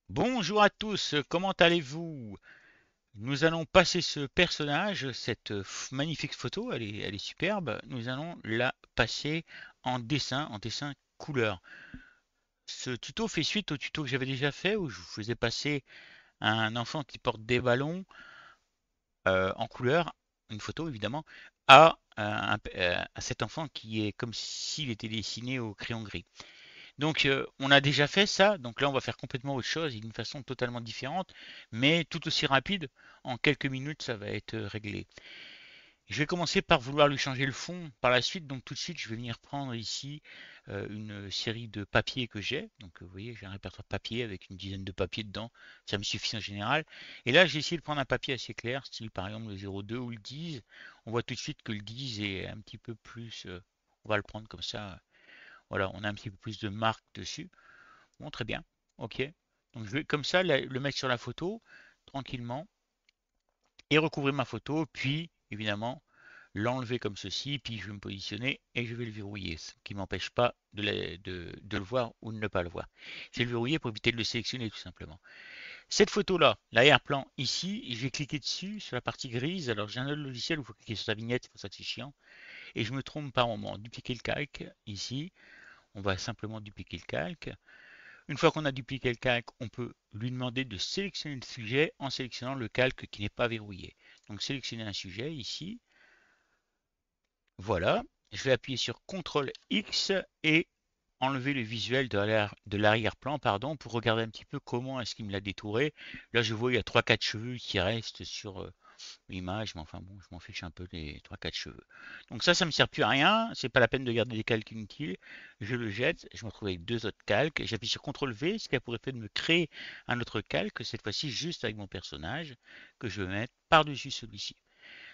Bonjour à tous, comment allez-vous? Nous allons passer ce personnage, cette magnifique photo, elle est superbe. Nous allons la passer en dessin couleur. Ce tuto fait suite au tuto que j'avais déjà fait où je vous faisais passer un enfant qui porte des ballons en couleur, une photo évidemment, à cet enfant qui est comme s'il était dessiné au crayon gris. Donc, on a déjà fait ça. Donc là, on va faire complètement autre chose et d'une façon totalement différente, mais tout aussi rapide. En quelques minutes, ça va être réglé. Je vais commencer par vouloir lui changer le fond par la suite. Donc tout de suite, je vais venir prendre ici une série de papiers que j'ai. Donc vous voyez, j'ai un répertoire papier avec une dizaine de papiers dedans. Ça me suffit en général. Et là, j'ai essayé de prendre un papier assez clair, style par exemple le 02 ou le 10. On voit tout de suite que le 10 est un petit peu plus... on va le prendre comme ça. Voilà, on a un petit peu plus de marque dessus. Bon, très bien. Ok. Donc je vais comme ça le mettre sur la photo, tranquillement, et recouvrir ma photo, puis évidemment l'enlever comme ceci, puis je vais me positionner et je vais le verrouiller, ce qui ne m'empêche pas de le voir ou de ne pas le voir. Je vais le verrouiller pour éviter de le sélectionner tout simplement. Cette photo-là, l'arrière-plan ici, je vais cliquer dessus sur la partie grise. Alors j'ai un autre logiciel où il faut cliquer sur sa vignette, c'est pour ça que c'est chiant. Et je me trompe par moment. Dupliquer le calque ici. On va simplement dupliquer le calque. Une fois qu'on a dupliqué le calque, on peut lui demander de sélectionner le sujet en sélectionnant le calque qui n'est pas verrouillé. Donc sélectionner un sujet ici. Voilà. Je vais appuyer sur CTRL X et enlever le visuel de l'arrière-plan pardon, pour regarder un petit peu comment est-ce qu'il me l'a détouré. Là, je vois il y a trois quatre cheveux qui restent sur l'image, mais enfin bon, je m'en fiche un peu des trois quatre cheveux. Donc ça me sert plus à rien. C'est pas la peine de garder des calques inutiles. Je le jette. Je me retrouve avec deux autres calques. J'appuie sur CTRL V, ce qui a pour effet de me créer un autre calque, cette fois-ci juste avec mon personnage, que je vais mettre par-dessus celui-ci.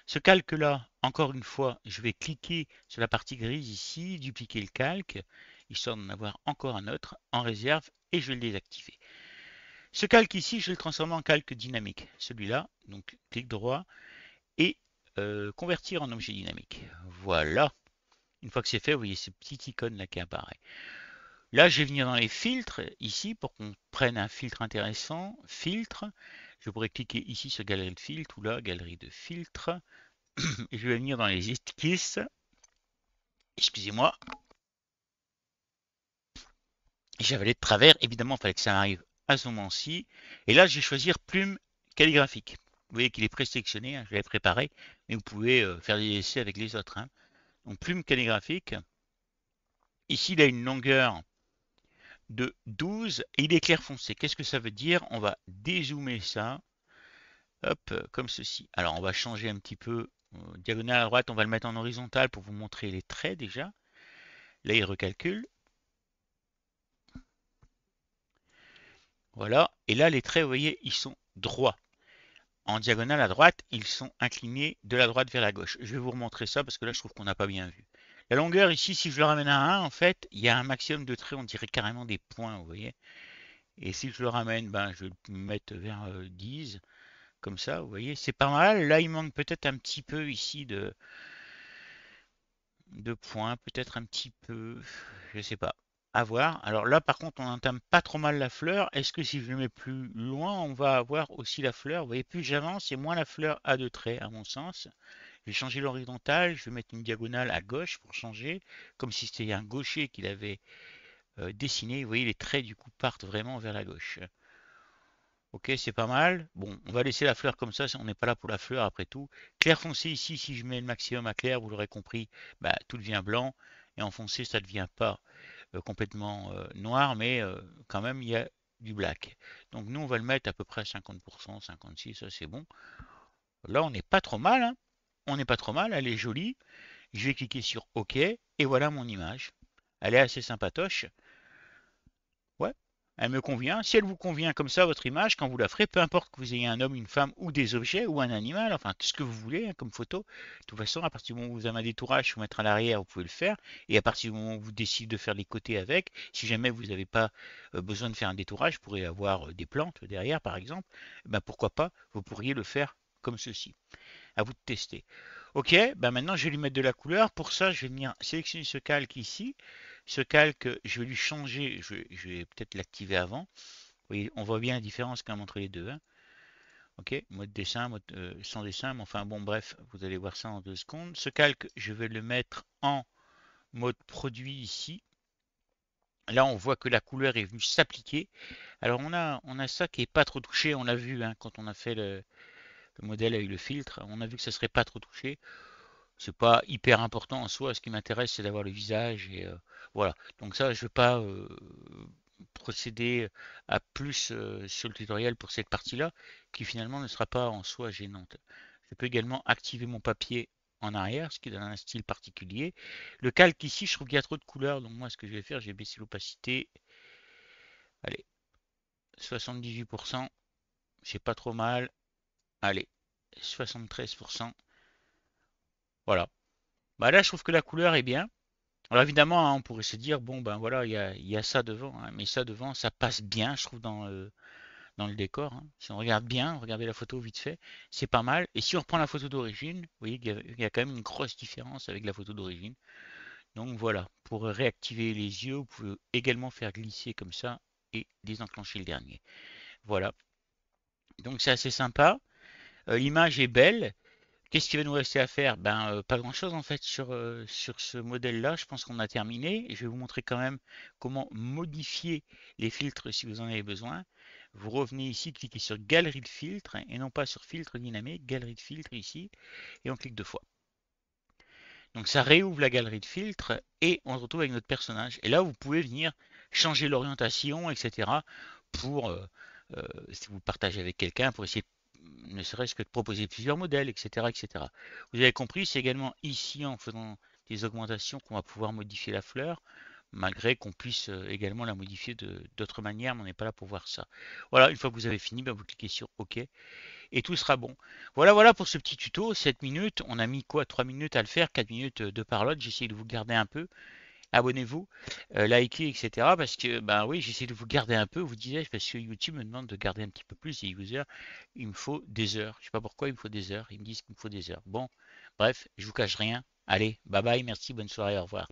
Ce calque-là, encore une fois, je vais cliquer sur la partie grise ici, dupliquer le calque, histoire d'en avoir encore un autre en réserve, et je vais le désactiver. Ce calque ici, je vais le transformer en calque dynamique. Celui-là, donc clic droit et convertir en objet dynamique. Voilà. Une fois que c'est fait, vous voyez ce petit icône là qui apparaît. Là, je vais venir dans les filtres ici pour qu'on prenne un filtre intéressant. Filtre. Je pourrais cliquer ici sur galerie de filtres ou là, galerie de filtres. Et je vais venir dans les esquisses. Excusez-moi, j'avais de travers. Évidemment, il fallait que ça arrive à ce moment-ci. Et là, je vais choisir plume calligraphique. Vous voyez qu'il est présélectionné, hein, je l'avais préparé, mais vous pouvez faire des essais avec les autres, hein. Donc, plume calligraphique. Ici, il a une longueur de 12 et il est clair foncé. Qu'est-ce que ça veut dire? On va dézoomer ça. Hop, comme ceci. Alors, on va changer un petit peu. Diagonale à droite, on va le mettre en horizontal pour vous montrer les traits déjà. Là, il recalcule. Voilà. Et là, les traits, vous voyez, ils sont droits. En diagonale à droite, ils sont inclinés de la droite vers la gauche. Je vais vous remontrer ça parce que là, je trouve qu'on n'a pas bien vu. La longueur ici, si je le ramène à 1, en fait, il y a un maximum de traits, on dirait carrément des points, vous voyez. Et si je le ramène, ben, je vais le mettre vers 10, comme ça, vous voyez. C'est pas mal. Là, il manque peut-être un petit peu ici de points, peut-être un petit peu, je sais pas. À voir. Alors là, par contre, on entame pas trop mal la fleur. Est-ce que si je le mets plus loin, on va avoir aussi la fleur? Vous voyez, plus j'avance, et moins la fleur a de traits, à mon sens. Je vais changer l'horizontale, je vais mettre une diagonale à gauche pour changer, comme si c'était un gaucher qu'il avait dessiné. Vous voyez, les traits du coup partent vraiment vers la gauche. Ok, c'est pas mal. Bon, on va laisser la fleur comme ça, on n'est pas là pour la fleur après tout. Clair foncé ici, si je mets le maximum à clair, vous l'aurez compris, bah, tout devient blanc. Et en foncé, ça ne devient pas complètement noir, mais quand même, il y a du black. Donc nous, on va le mettre à peu près à 50%, 56%, ça c'est bon. Là, on n'est pas trop mal, hein. On n'est pas trop mal, elle est jolie. Je vais cliquer sur OK, et voilà mon image. Elle est assez sympatoche. Ouais, elle me convient. Si elle vous convient comme ça, votre image, quand vous la ferez, peu importe que vous ayez un homme, une femme ou des objets ou un animal, enfin tout ce que vous voulez hein, comme photo. De toute façon, à partir du moment où vous avez un détourage, faut mettre à l'arrière, vous pouvez le faire. Et à partir du moment où vous décidez de faire les côtés avec, si jamais vous n'avez pas besoin de faire un détourage, vous pourrez avoir des plantes derrière par exemple, ben pourquoi pas, vous pourriez le faire comme ceci. À vous de tester. Ok, ben maintenant je vais lui mettre de la couleur. Pour ça, je vais venir sélectionner ce calque ici. Ce calque, je vais lui changer, je vais peut-être l'activer avant. Oui, on voit bien la différence quand même entre les deux, hein. Ok, mode dessin, mode sans dessin, mais enfin bon, bref, vous allez voir ça en 2 secondes. Ce calque, je vais le mettre en mode produit ici. Là, on voit que la couleur est venue s'appliquer. Alors, on a ça qui est pas trop touché. On l'a vu hein, quand on a fait le modèle avec le filtre. On a vu que ça serait pas trop touché. C'est pas hyper important en soi. Ce qui m'intéresse, c'est d'avoir le visage et voilà. Donc ça, je vais pas procéder à plus sur le tutoriel pour cette partie-là, qui finalement ne sera pas en soi gênante. Je peux également activer mon papier en arrière, ce qui donne un style particulier. Le calque ici, je trouve qu'il y a trop de couleurs, donc moi ce que je vais faire, je vais baisser l'opacité. Allez, 78%, c'est pas trop mal. Allez, 73%. Voilà. Bah là, je trouve que la couleur est bien. Alors évidemment, hein, on pourrait se dire, bon ben voilà, il y a ça devant, hein, mais ça devant, ça passe bien, je trouve, dans le décor, hein. Si on regarde bien, regardez la photo vite fait, c'est pas mal. Et si on reprend la photo d'origine, vous voyez qu'il y a quand même une grosse différence avec la photo d'origine. Donc voilà, pour réactiver les yeux, vous pouvez également faire glisser comme ça et désenclencher le dernier. Voilà, donc c'est assez sympa. L'image est belle. Qu'est-ce qu'il va nous rester à faire? Ben, pas grand-chose en fait sur ce modèle-là. Je pense qu'on a terminé. Et je vais vous montrer quand même comment modifier les filtres si vous en avez besoin. Vous revenez ici, cliquez sur Galerie de filtres et non pas sur Filtre dynamique, Galerie de filtres ici, et on clique 2 fois. Donc ça réouvre la galerie de filtres et on se retrouve avec notre personnage. Et là, vous pouvez venir changer l'orientation, etc. pour, si vous partagez avec quelqu'un, pour essayer ne serait-ce que de proposer plusieurs modèles, etc., etc. Vous avez compris, c'est également ici en faisant des augmentations qu'on va pouvoir modifier la fleur, malgré qu'on puisse également la modifier d'autres manières, mais on n'est pas là pour voir ça. Voilà, une fois que vous avez fini, ben, vous cliquez sur OK et tout sera bon. Voilà, voilà pour ce petit tuto, 7 minutes, on a mis quoi 3 minutes à le faire, 4 minutes de parlotte, j'essaie de vous garder un peu. Abonnez-vous, likez, etc. Parce que, ben oui, j'essaie de vous garder un peu, vous disais, parce que YouTube me demande de garder un petit peu plus les users. Il me faut des heures. Je sais pas pourquoi il me faut des heures. Ils me disent qu'il me faut des heures. Bon, bref, je vous cache rien. Allez, bye bye, merci, bonne soirée, au revoir.